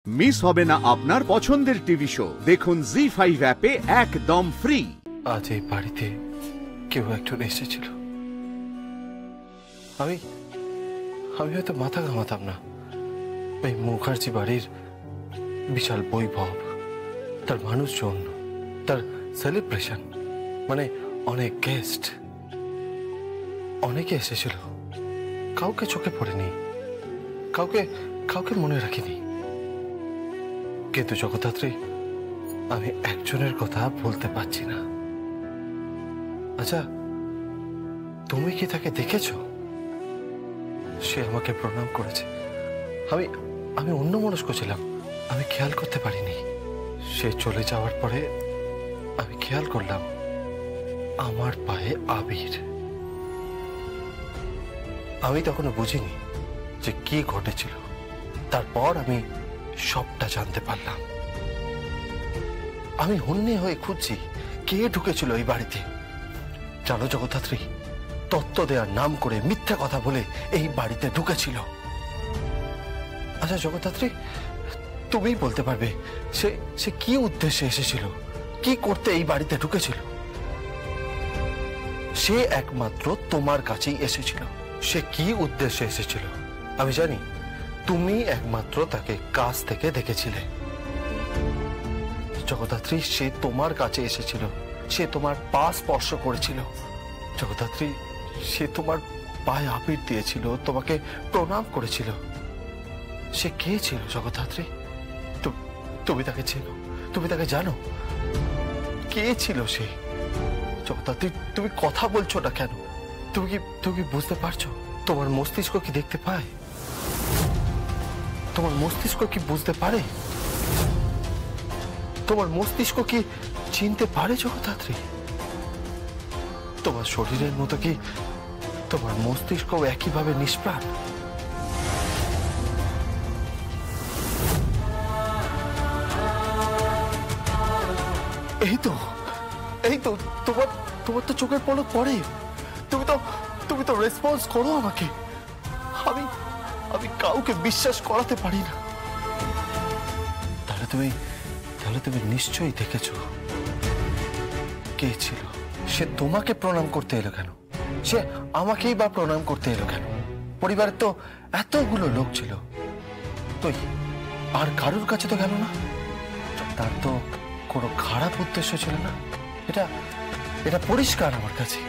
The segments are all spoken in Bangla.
মিস হবে না আপনার পছন্দের টিভি শো। দেখুন জি5 অ্যাপে একদম ফ্রি। আজ এই বাড়িতে কেউ একজন এসেছিল। আমি হয়তো মাথা ঘামাতাম না এই মুখার্জি বাড়ির বিশাল বৈভব, তার মানুষজন, তার সেলিব্রেশন, মানে অনেক গেস্ট, অনেকে এসেছিল। কাউকে চোখে পড়েনি, কাউকে মনে রাখিনি, কিন্তু জগদ্ধাত্রী আমি একজনের কথা বলতে পারছি না। আচ্ছা, তুমি কি তাকে দেখেছো? সে আমাকে প্রণাম করেছে। আমি অন্যমনস্ক ছিলাম, আমি খেয়াল করতে পারিনি। সে চলে যাওয়ার পরে আমি খেয়াল করলাম আমার পায়ে আবির। আমি তখনও বুঝিনি যে কি ঘটেছিল। তারপর আমি সবটা জানতে পারলাম। আমি হন্যে হয়ে খুঁজছি কে ঢুকেছিল এই বাড়িতে। জানো জগদ্ধাত্রী, তত্ত্ব দেওয়ার নাম করে মিথ্যা কথা বলে এই বাড়িতে ঢুকেছিল। আচ্ছা জগদ্ধাত্রী, তুমিই বলতে পারবে সে কি উদ্দেশ্যে এসেছিল, কি করতে এই বাড়িতে ঢুকেছিল? সে একমাত্র তোমার কাছেই এসেছিল। সে কি উদ্দেশ্যে এসেছিল আমি জানি। তুমি একমাত্র তাকে কাছ থেকে দেখেছিলে। জগদ্ধাত্রী, সে তোমার কাছে এসেছিল, সে তোমার পা স্পর্শ করেছিল। জগদ্ধাত্রী, সে তোমার পায়ে আবির দিয়েছিল, তোমাকে প্রণাম করেছিল। সে কে ছিল জগদ্ধাত্রী? তুমি তাকে চেনো, তুমি তাকে জানো? কে ছিল সে? জগদ্ধাত্রী, তুমি কথা বলছো না কেন? তুমি কি বুঝতে পারছো? তোমার মস্তিষ্ক কি দেখতে পায়? তোমার মস্তিষ্ক কি বুঝতে পারে? তোমার মস্তিষ্ক কি চিনতে পারে জগদ্ধাত্রী? তোমার শরীরের মতো কি তোমার মস্তিষ্ক একইভাবে নিষ্প্রাণ? এই তো তোমার তো চোখের পলক পড়ে। তুমি তো রেসপন্স করো আমাকে। আমি কাউকে বিশ্বাস করাতে পারি না। তাহলে তুমি নিশ্চয়ই দেখেছো কে ছিল। সে তোমাকে প্রণাম করতে এলো কেন? সে আমাকেই বা প্রণাম করতে এলো কেন? পরিবারের তো এতগুলো লোক ছিল, তুই আর কারোর কাছে তো গেল না। তার তো কোনো খারাপ উদ্দেশ্য ছিল না। এটা পরিষ্কার আমার কাছে।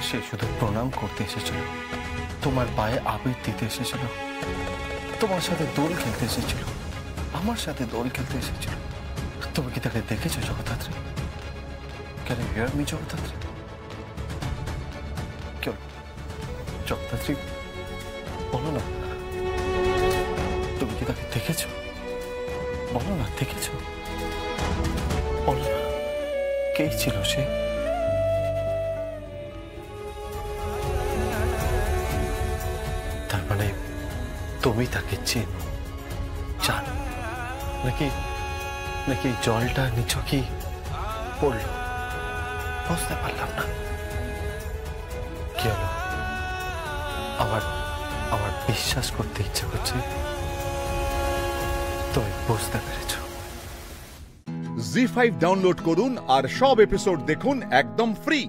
সে শুধু প্রণাম করতে এসেছিল, তোমার পায়ে আবির দিতে এসেছিল, তোমার সাথে দোল খেলতে এসেছিল, আমার সাথে দোল খেলতে এসেছিল। তুমি কি তাকে দেখেছো Jagaddhatri? Can you hear me Jagaddhatri? কেউ জগদ্ধাত্রী বলো না, তুমি কি তাকে দেখেছো? বলো না, দেখেছো? বলো না, কে ছিল সে? তার মানে তুমি তাকে চেনো, জানো, নাকি জলটা নিছকই পড়ল? বুঝতে পারলাম না। কি হলো? আমার বিশ্বাস করতে ইচ্ছে করছে তুমি বুঝতে পেরেছ। জি5 ডাউনলোড করুন আর সব এপিসোড দেখুন একদম ফ্রি।